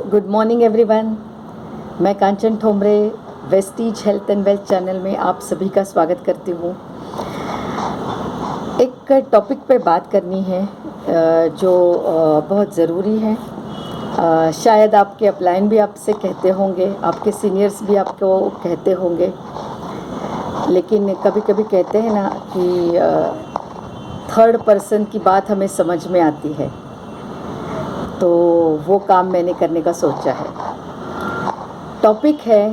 Good morning everyone. मैं Kanchan Thomre Vestige health and wealth channel में आप सभी का स्वागत करती हूँ। एक टॉपिक पे बात करनी है जो बहुत ज़रूरी है। शायद आपके अपलाइन भी आपसे कहते होंगे, आपके सीनियर्स भी आपको कहते होंगे, लेकिन कभी कभी कहते हैं ना कि थर्ड पर्सन की बात हमें समझ में आती है, तो वो काम मैंने करने का सोचा है। टॉपिक है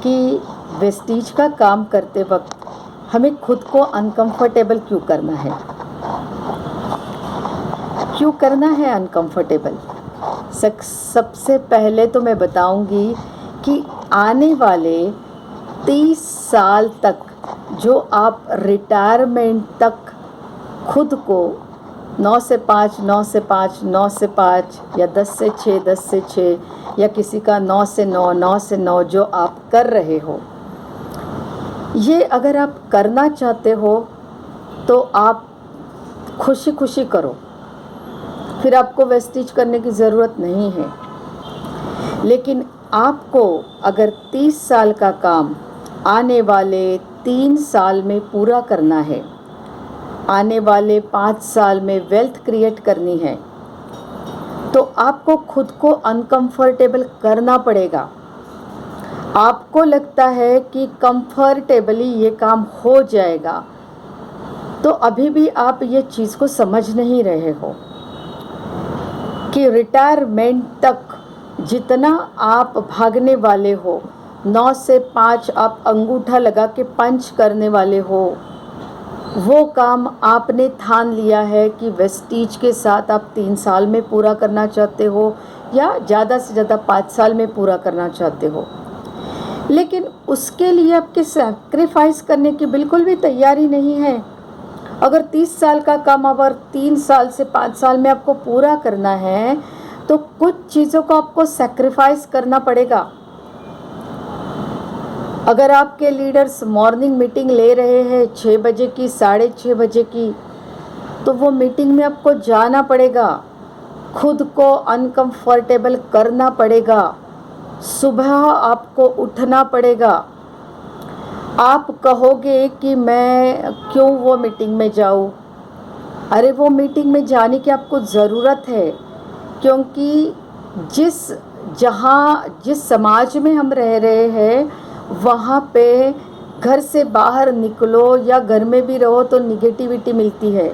कि वेस्टीज का काम करते वक्त हमें खुद को अनकंफर्टेबल क्यों करना है। क्यों करना है अनकंफर्टेबल? सबसे पहले तो मैं बताऊंगी कि आने वाले 30 साल तक जो आप रिटायरमेंट तक खुद को 9 से 5, 9 से 5, 9 से 5 या 10 से 6, 10 से 6 या किसी का 9 से 9, 9 से 9 जो आप कर रहे हो, ये अगर आप करना चाहते हो तो आप खुशी खुशी करो, फिर आपको वेस्टीज करने की ज़रूरत नहीं है। लेकिन आपको अगर 30 साल का काम आने वाले 3 साल में पूरा करना है, आने वाले 5 साल में वेल्थ क्रिएट करनी है, तो आपको खुद को अनकंफर्टेबल करना पड़ेगा। आपको लगता है कि कंफर्टेबली ये काम हो जाएगा, तो अभी भी आप ये चीज़ को समझ नहीं रहे हो कि रिटायरमेंट तक जितना आप भागने वाले हो, 9 से 5 आप अंगूठा लगा के पंच करने वाले हो, वो काम आपने ठान लिया है कि वेस्टीज के साथ आप 3 साल में पूरा करना चाहते हो या ज़्यादा से ज़्यादा 5 साल में पूरा करना चाहते हो। लेकिन उसके लिए आपके सैक्रिफाइस करने की बिल्कुल भी तैयारी नहीं है। अगर 30 साल का काम अगर 3 साल से 5 साल में आपको पूरा करना है, तो कुछ चीज़ों को आपको सैक्रिफाइस करना पड़ेगा। अगर आपके लीडर्स मॉर्निंग मीटिंग ले रहे हैं 6 बजे की, 6:30 बजे की, तो वो मीटिंग में आपको जाना पड़ेगा, खुद को अनकंफर्टेबल करना पड़ेगा, सुबह आपको उठना पड़ेगा। आप कहोगे कि मैं क्यों वो मीटिंग में जाऊँ? अरे वो मीटिंग में जाने की आपको ज़रूरत है, क्योंकि जिस समाज में हम रह रहे हैं वहाँ पे घर से बाहर निकलो या घर में भी रहो तो निगेटिविटी मिलती है।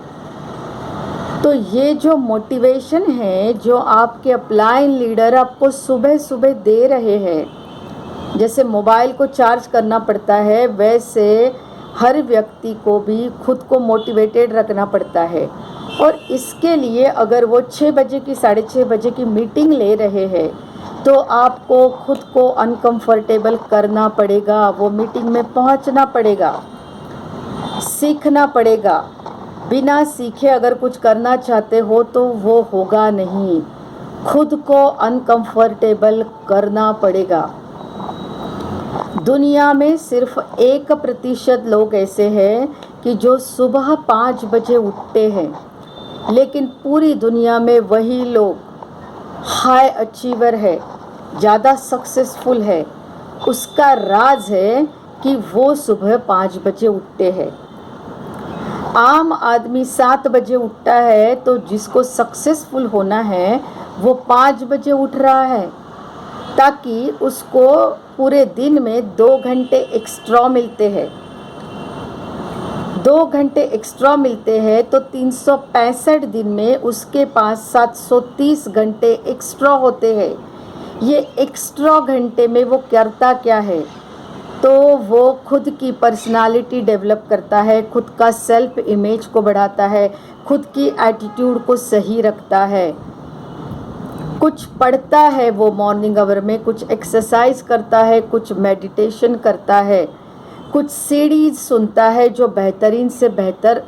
तो ये जो मोटिवेशन है जो आपके अपलाइन लीडर आपको सुबह सुबह दे रहे हैं, जैसे मोबाइल को चार्ज करना पड़ता है, वैसे हर व्यक्ति को भी खुद को मोटिवेटेड रखना पड़ता है। और इसके लिए अगर वो 6 बजे की, 6:30 बजे की मीटिंग ले रहे हैं, तो आपको खुद को अनकंफर्टेबल करना पड़ेगा, वो मीटिंग में पहुंचना पड़ेगा, सीखना पड़ेगा। बिना सीखे अगर कुछ करना चाहते हो तो वो होगा नहीं, खुद को अनकंफर्टेबल करना पड़ेगा। दुनिया में सिर्फ 1% लोग ऐसे हैं कि जो सुबह 5 बजे उठते हैं, लेकिन पूरी दुनिया में वही लोग हाई अचीवर है, ज़्यादा सक्सेसफुल है। उसका राज है कि वो सुबह 5 बजे उठते हैं। आम आदमी 7 बजे उठता है, तो जिसको सक्सेसफुल होना है वो 5 बजे उठ रहा है, ताकि उसको पूरे दिन में 2 घंटे एक्स्ट्रा मिलते हैं। 2 घंटे एक्स्ट्रा मिलते हैं तो 365 दिन में उसके पास 730 घंटे एक्स्ट्रा होते हैं। ये एक्स्ट्रा घंटे में वो करता क्या है? तो वो खुद की पर्सनालिटी डेवलप करता है, खुद का सेल्फ इमेज को बढ़ाता है, खुद की एटीट्यूड को सही रखता है, कुछ पढ़ता है वो मॉर्निंग आवर में, कुछ एक्सरसाइज करता है, कुछ मेडिटेशन करता है, कुछ सीरीज सुनता है जो बेहतरीन से बेहतर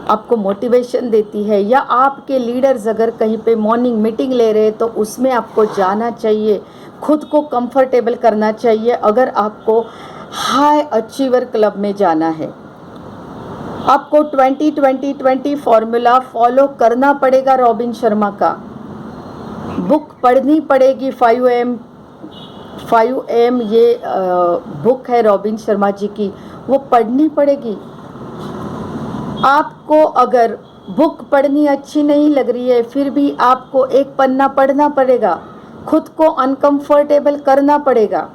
आपको मोटिवेशन देती है। या आपके लीडर्स अगर कहीं पे मॉर्निंग मीटिंग ले रहे हैं तो उसमें आपको जाना चाहिए, खुद को कंफर्टेबल करना चाहिए। अगर आपको हाई अचीवर क्लब में जाना है, आपको 20-20-20 फॉर्मूला फॉलो करना पड़ेगा रॉबिन शर्मा का। बुक पढ़नी पड़ेगी 5 AM ये बुक है रॉबिन शर्मा जी की, वो पढ़नी पड़ेगी आपको। अगर बुक पढ़नी अच्छी नहीं लग रही है फिर भी आपको एक पन्ना पढ़ना पड़ेगा, खुद को अनकंफर्टेबल करना पड़ेगा।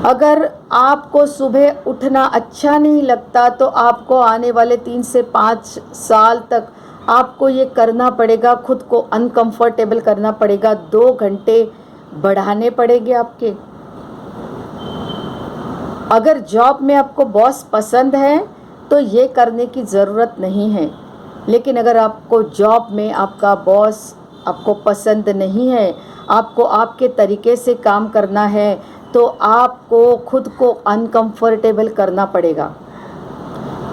अगर आपको सुबह उठना अच्छा नहीं लगता तो आपको आने वाले 3 से 5 साल तक आपको ये करना पड़ेगा, खुद को अनकंफर्टेबल करना पड़ेगा, 2 घंटे बढ़ाने पड़ेंगे आपके। अगर जॉब में आपको बॉस पसंद है तो ये करने की ज़रूरत नहीं है, लेकिन अगर आपको जॉब में आपका बॉस आपको पसंद नहीं है, आपको आपके तरीके से काम करना है, तो आपको खुद को अनकंफर्टेबल करना पड़ेगा।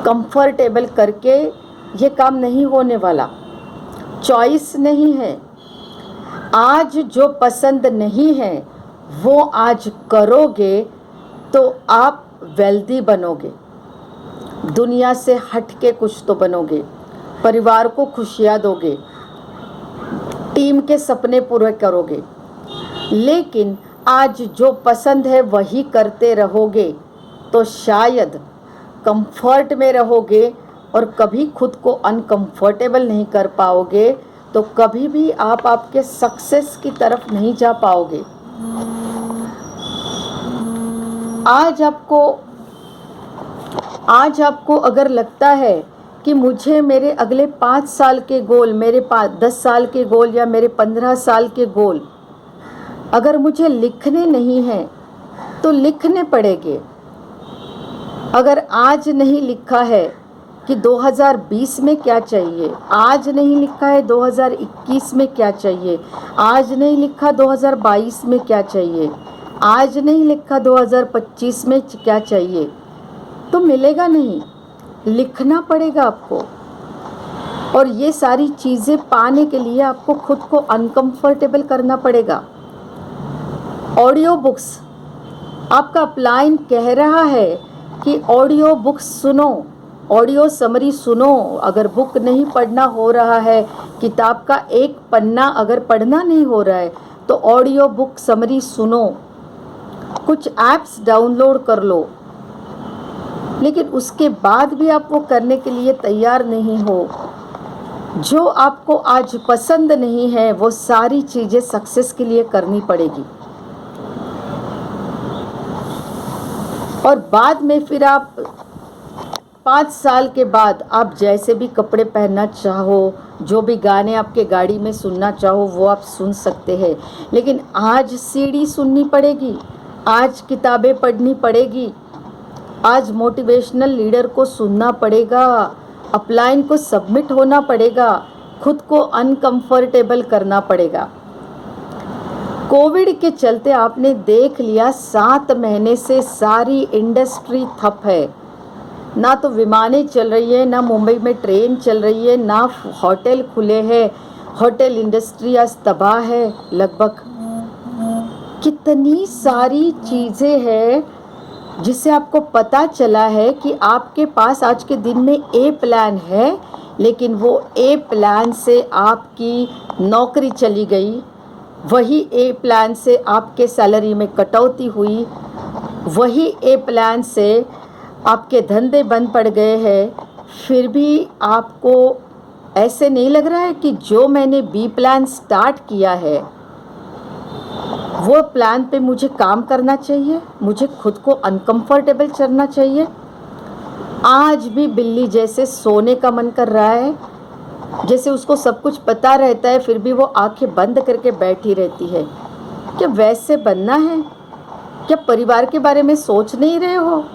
कंफर्टेबल करके ये काम नहीं होने वाला, चॉइस नहीं है। आज जो पसंद नहीं है वो आज करोगे तो आप वेल्दी बनोगे, दुनिया से हट के कुछ तो बनोगे, परिवार को खुशियाँ दोगे, टीम के सपने पूरे करोगे। लेकिन आज जो पसंद है वही करते रहोगे तो शायद कंफर्ट में रहोगे और कभी खुद को अनकंफर्टेबल नहीं कर पाओगे, तो कभी भी आप आपके सक्सेस की तरफ नहीं जा पाओगे। आज आपको अगर लगता है कि मुझे मेरे अगले 5 साल के गोल, मेरे 10 साल के गोल या मेरे 15 साल के गोल अगर मुझे लिखने नहीं हैं तो लिखने पड़ेंगे। अगर आज नहीं लिखा है कि 2020 में क्या चाहिए, आज नहीं लिखा है 2021 में क्या चाहिए, आज नहीं लिखा 2022 में क्या चाहिए, आज नहीं लिखा 2025 में क्या चाहिए, तो मिलेगा नहीं, लिखना पड़ेगा आपको। और ये सारी चीज़ें पाने के लिए आपको खुद को अनकंफर्टेबल करना पड़ेगा। ऑडियो बुक्स, आपका अपलाइन कह रहा है कि ऑडियो बुक्स सुनो, ऑडियो समरी सुनो। अगर बुक नहीं पढ़ना हो रहा है, किताब का एक पन्ना अगर पढ़ना नहीं हो रहा है तो ऑडियो बुक समरी सुनो, कुछ ऐप्स डाउनलोड कर लो। लेकिन उसके बाद भी आप वो करने के लिए तैयार नहीं हो, जो आपको आज पसंद नहीं है वो सारी चीज़ें सक्सेस के लिए करनी पड़ेगी। और बाद में फिर आप 5 साल के बाद आप जैसे भी कपड़े पहनना चाहो, जो भी गाने आपके गाड़ी में सुनना चाहो वो आप सुन सकते हैं। लेकिन आज सीडी सुननी पड़ेगी, आज किताबें पढ़नी पड़ेगी, आज मोटिवेशनल लीडर को सुनना पड़ेगा, अपलाइन को सबमिट होना पड़ेगा, खुद को अनकंफर्टेबल करना पड़ेगा। कोविड के चलते आपने देख लिया 7 महीने से सारी इंडस्ट्री ठप है, ना तो विमानें चल रही है, ना मुंबई में ट्रेन चल रही है, ना होटल खुले हैं, होटल इंडस्ट्री आज तबाह है लगभग। कितनी सारी चीज़ें हैं जिससे आपको पता चला है कि आपके पास आज के दिन में ए प्लान है, लेकिन वो ए प्लान से आपकी नौकरी चली गई, वही ए प्लान से आपके सैलरी में कटौती हुई, वही ए प्लान से आपके धंधे बंद पड़ गए हैं। फिर भी आपको ऐसे नहीं लग रहा है कि जो मैंने बी प्लान स्टार्ट किया है वो प्लान पे मुझे काम करना चाहिए, मुझे खुद को अनकंफर्टेबल करना चाहिए। आज भी बिल्ली जैसे सोने का मन कर रहा है, जैसे उसको सब कुछ पता रहता है फिर भी वो आंखें बंद करके बैठी रहती है। क्या वैसे बनना है? क्या परिवार के बारे में सोच नहीं रहे हो?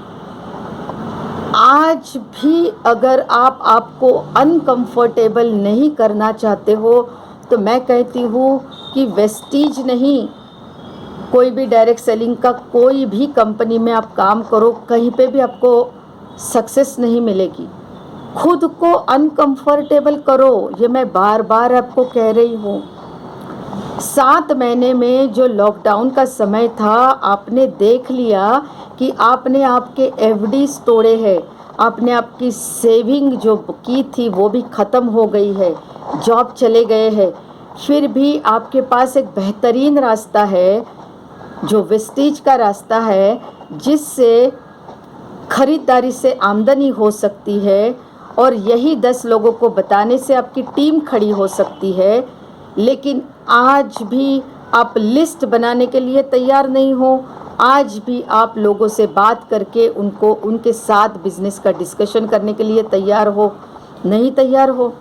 आज भी अगर आप आपको अनकंफर्टेबल नहीं करना चाहते हो तो मैं कहती हूँ कि वेस्टीज नहीं, कोई भी डायरेक्ट सेलिंग का कोई भी कंपनी में आप काम करो, कहीं पे भी आपको सक्सेस नहीं मिलेगी। खुद को अनकंफर्टेबल करो, ये मैं बार बार आपको कह रही हूँ। 7 महीने में जो लॉकडाउन का समय था, आपने देख लिया कि आपने आपके एफडीज तोड़े हैं, आपने आपकी सेविंग जो की थी वो भी ख़त्म हो गई है, जॉब चले गए हैं, फिर भी आपके पास एक बेहतरीन रास्ता है, जो वेस्टेज का रास्ता है, जिससे खरीदारी से आमदनी हो सकती है, और यही 10 लोगों को बताने से आपकी टीम खड़ी हो सकती है। लेकिन आज भी आप लिस्ट बनाने के लिए तैयार नहीं हो, आज भी आप लोगों से बात करके उनके साथ बिजनेस का डिस्कशन करने के लिए नहीं तैयार हो।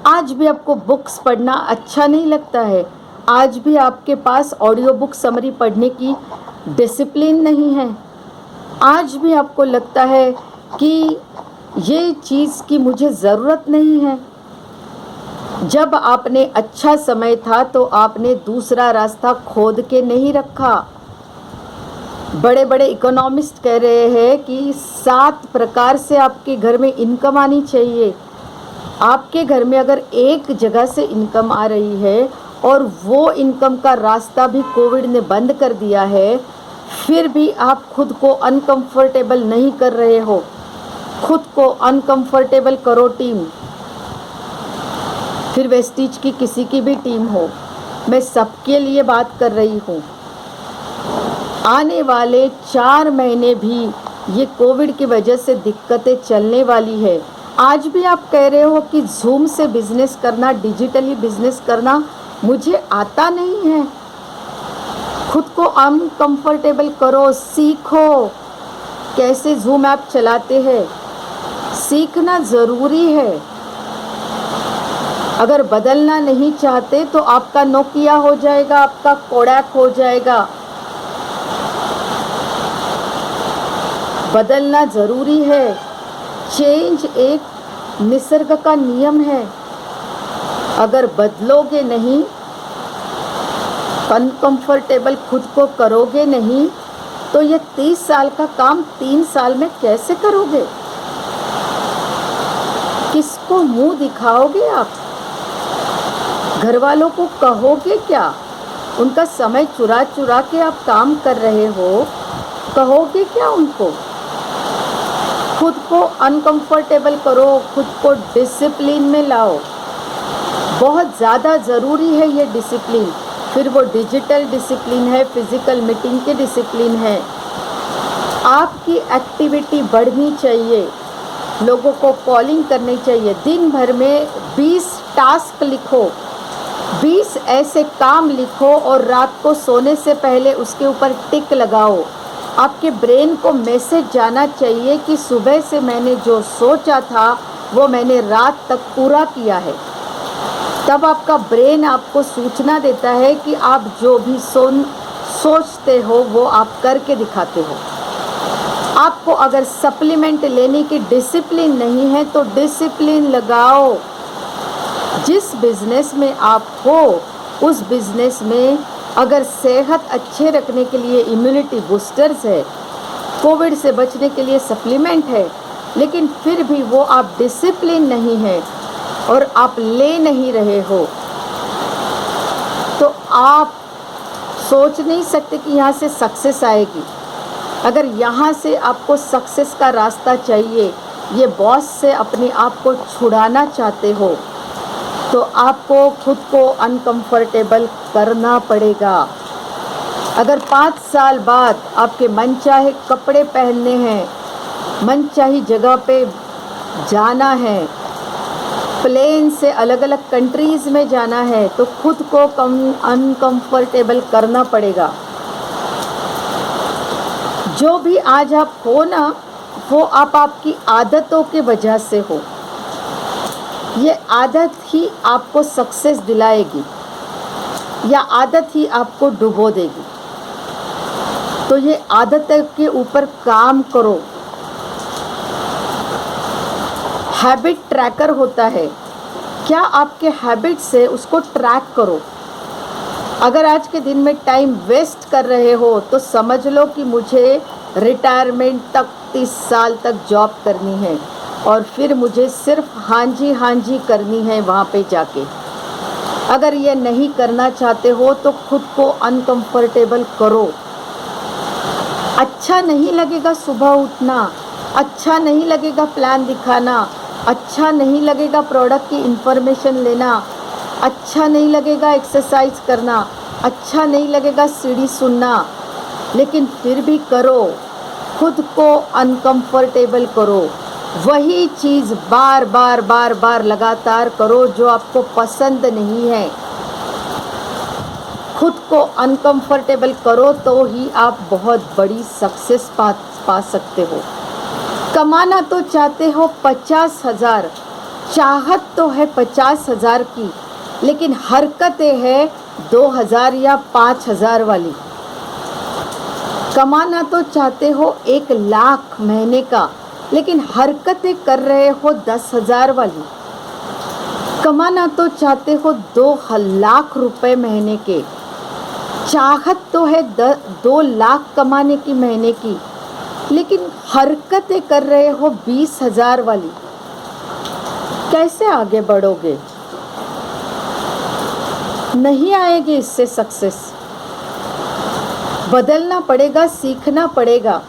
आज भी आपको बुक्स पढ़ना अच्छा नहीं लगता है, आज भी आपके पास ऑडियो बुक समरी पढ़ने की डिसिप्लिन नहीं है, आज भी आपको लगता है कि ये चीज़ की मुझे ज़रूरत नहीं है। जब आपने अच्छा समय था तो आपने दूसरा रास्ता खोद के नहीं रखा। बड़े बड़े इकोनॉमिस्ट कह रहे हैं कि 7 प्रकार से आपके घर में इनकम आनी चाहिए। आपके घर में अगर एक जगह से इनकम आ रही है और वो इनकम का रास्ता भी कोविड ने बंद कर दिया है, फिर भी आप खुद को अनकंफर्टेबल नहीं कर रहे हो। खुद को अनकंफर्टेबल करो टीम, फिर वेस्टीज की किसी की भी टीम हो, मैं सबके लिए बात कर रही हूँ। आने वाले 4 महीने भी ये कोविड की वजह से दिक्कतें चलने वाली है। आज भी आप कह रहे हो कि जूम से बिजनेस करना, डिजिटली बिजनेस करना मुझे आता नहीं है। खुद को अनकंफर्टेबल करो, सीखो कैसे जूम ऐप चलाते हैं, सीखना ज़रूरी है। अगर बदलना नहीं चाहते तो आपका नोकिया हो जाएगा, आपका कोडैक हो जाएगा। बदलना ज़रूरी है। चेंज एक निसर्ग का नियम है। अगर बदलोगे नहीं, अनकंफर्टेबल खुद को करोगे नहीं, तो ये 30 साल का काम 3 साल में कैसे करोगे? किसको मुंह दिखाओगे आप? घर वालों को कहोगे क्या? उनका समय चुरा चुरा के आप काम कर रहे हो, कहोगे क्या उनको? खुद को अनकंफर्टेबल करो, खुद को डिसिप्लिन में लाओ। बहुत ज़्यादा ज़रूरी है ये डिसिप्लिन। फिर वो डिजिटल डिसिप्लिन है, फिज़िकल मीटिंग की डिसिप्लिन है। आपकी एक्टिविटी बढ़नी चाहिए, लोगों को कॉलिंग करनी चाहिए। दिन भर में 20 टास्क लिखो, 20 ऐसे काम लिखो और रात को सोने से पहले उसके ऊपर टिक लगाओ। आपके ब्रेन को मैसेज जाना चाहिए कि सुबह से मैंने जो सोचा था वो मैंने रात तक पूरा किया है। तब आपका ब्रेन आपको सूचना देता है कि आप जो भी सोचते हो वो आप करके दिखाते हो। आपको अगर सप्लीमेंट लेने की डिसिप्लिन नहीं है तो डिसिप्लिन लगाओ। जिस बिज़नेस में आप हो उस बिज़नेस में अगर सेहत अच्छे रखने के लिए इम्यूनिटी बूस्टर्स है, कोविड से बचने के लिए सप्लीमेंट है, लेकिन फिर भी वो आप डिसिप्लिन नहीं है और आप ले नहीं रहे हो, तो आप सोच नहीं सकते कि यहाँ से सक्सेस आएगी। अगर यहाँ से आपको सक्सेस का रास्ता चाहिए, ये बॉस से अपने आप को छुड़ाना चाहते हो, तो आपको खुद को अनकंफर्टेबल करना पड़ेगा। अगर 5 साल बाद आपके मनचाहे कपड़े पहनने हैं, मनचाही जगह पे जाना है, प्लेन से अलग अलग कंट्रीज़ में जाना है, तो खुद को अनकंफर्टेबल करना पड़ेगा। जो भी आज आप हो ना, वो आप आपकी आदतों की वजह से हो। ये आदत ही आपको सक्सेस दिलाएगी या आदत ही आपको डुबो देगी। तो ये आदतों के ऊपर काम करो। हैबिट ट्रैकर होता है, क्या आपके हैबिट से उसको ट्रैक करो। अगर आज के दिन में टाइम वेस्ट कर रहे हो तो समझ लो कि मुझे रिटायरमेंट तक 30 साल तक जॉब करनी है और फिर मुझे सिर्फ हाँ जी करनी है वहाँ पे जाके। अगर ये नहीं करना चाहते हो तो खुद को अनकंफर्टेबल करो। अच्छा नहीं लगेगा सुबह उठना, अच्छा नहीं लगेगा प्लान दिखाना, अच्छा नहीं लगेगा प्रोडक्ट की इन्फॉर्मेशन लेना, अच्छा नहीं लगेगा एक्सरसाइज करना, अच्छा नहीं लगेगा सीढ़ी सुनना, लेकिन फिर भी करो, खुद को अनकंफर्टेबल करो। वही चीज़ बार बार बार बार लगातार करो जो आपको पसंद नहीं है। खुद को अनकंफर्टेबल करो तो ही आप बहुत बड़ी सक्सेस पा सकते हो। कमाना तो चाहते हो 50,000, चाहत तो है 50,000 की, लेकिन हरकतें हैं 2,000 या 5,000 वाली। कमाना तो चाहते हो 1,00,000 महीने का, लेकिन हरकतें कर रहे हो 10,000 वाली। कमाना तो चाहते हो 2,00,000 रुपए महीने के, चाहत तो है 2,00,000 कमाने की महीने की, लेकिन हरकतें कर रहे हो 20,000 वाली। कैसे आगे बढ़ोगे? नहीं आएगी इससे सक्सेस। बदलना पड़ेगा, सीखना पड़ेगा,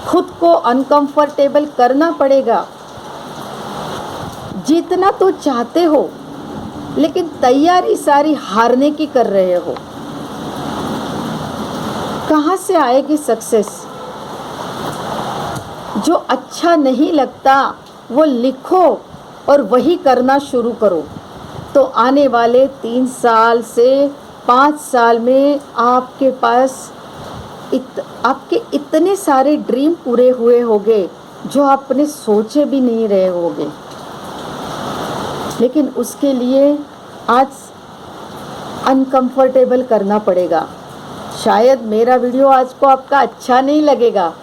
खुद को अनकंफर्टेबल करना पड़ेगा। जीतना तो चाहते हो, लेकिन तैयारी सारी हारने की कर रहे हो। कहाँ से आएगी सक्सेस? जो अच्छा नहीं लगता वो लिखो और वही करना शुरू करो, तो आने वाले 3 साल से 5 साल में आपके पास आपके इतने सारे ड्रीम पूरे हुए होंगे जो आपने सोचे भी नहीं रहे होंगे। लेकिन उसके लिए आज अनकंफर्टेबल करना पड़ेगा। शायद मेरा वीडियो आज को आपका अच्छा नहीं लगेगा,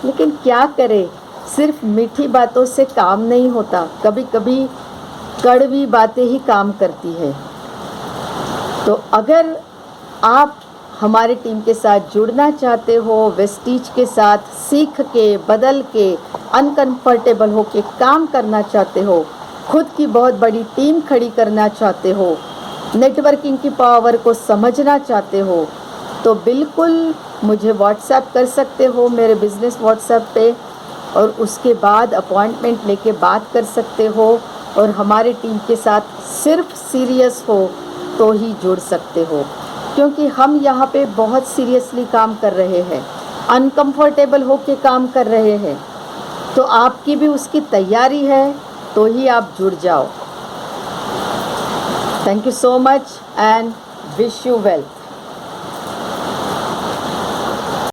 लेकिन क्या करें, सिर्फ मीठी बातों से काम नहीं होता, कभी कभी कड़वी बातें ही काम करती है। तो अगर आप हमारी टीम के साथ जुड़ना चाहते हो, वेस्टीज के साथ सीख के, बदल के, अनकंफर्टेबल हो के काम करना चाहते हो, खुद की बहुत बड़ी टीम खड़ी करना चाहते हो, नेटवर्किंग की पावर को समझना चाहते हो, तो बिल्कुल मुझे व्हाट्सएप कर सकते हो मेरे बिज़नेस व्हाट्सएप पे, और उसके बाद अपॉइंटमेंट लेके बात कर सकते हो और हमारी टीम के साथ सिर्फ सीरियस हो तो ही जुड़ सकते हो, क्योंकि हम यहाँ पे बहुत सीरियसली काम कर रहे हैं, अनकंफर्टेबल हो के काम कर रहे हैं। तो आपकी भी उसकी तैयारी है तो ही आप जुड़ जाओ। Thank you so much and wish you well.